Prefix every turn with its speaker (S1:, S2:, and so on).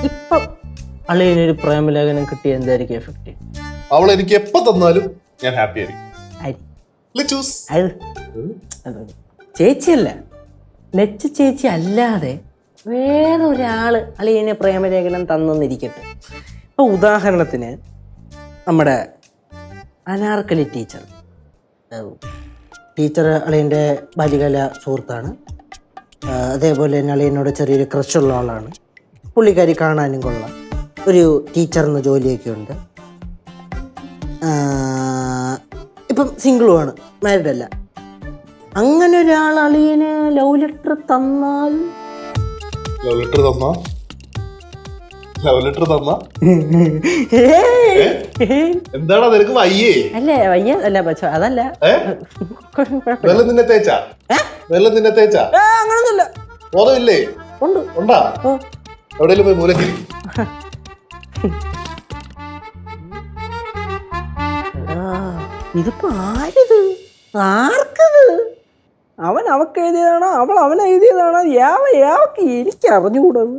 S1: ഇപ്പം അളിയനൊരു പ്രേമലേഖനം കിട്ടിയ എന്തായിരിക്കും എഫക്റ്റ്?
S2: അവൾ എനിക്ക് എപ്പോ തന്നാലും ഞാൻ ഹാപ്പി ആയിരിക്കും.
S1: ചേച്ചിയല്ല, ലച്ച ചേച്ചി അല്ലാതെ വേറൊരാള് അളിയനെ പ്രേമലേഖനം തന്നിരിക്കട്ടെ. ഇപ്പൊ ഉദാഹരണത്തിന് നമ്മുടെ അനാർക്കലി ടീച്ചർ അളിയൻ്റെ ബാല്യകാല സുഹൃത്താണ്. അതേപോലെ തന്നെ അളിയനോട് ചെറിയൊരു ക്രഷുള്ള ആളാണ്. പുള്ളിക്കാരി കാണാനും കൊള്ളാം, ഒരു ടീച്ചർ എന്ന ജോലിയൊക്കെ ഉണ്ട്. ഇപ്പം സിംഗിളുമാണ്, മാരീഡ് അല്ല. അങ്ങനെ ഒരാൾ അളിയന് ലവ് ലെറ്റർ തന്നാൽ
S2: എന്താണ് നിനക്ക് വയ്യേ?
S1: അല്ലേ വയ്യ അല്ല അതല്ല,
S2: നിന്നെ തേച്ചാ
S1: അങ്ങനൊന്നുമില്ല.
S2: ബോധമില്ലേ?
S1: ഉണ്ട്.
S2: ഉണ്ടാ? എവിടെയെങ്കിലും പോയി മൂലക്കിരി.
S1: ഇതിപ്പോ ആരിത്? ആർക്കത്? അവൻ അവക്ക് എഴുതിയതാണോ അവൾ അവൻ എഴുതിയതാണോ? യാവക്ക് എനിക്ക് അറിഞ്ഞുകൂടത്.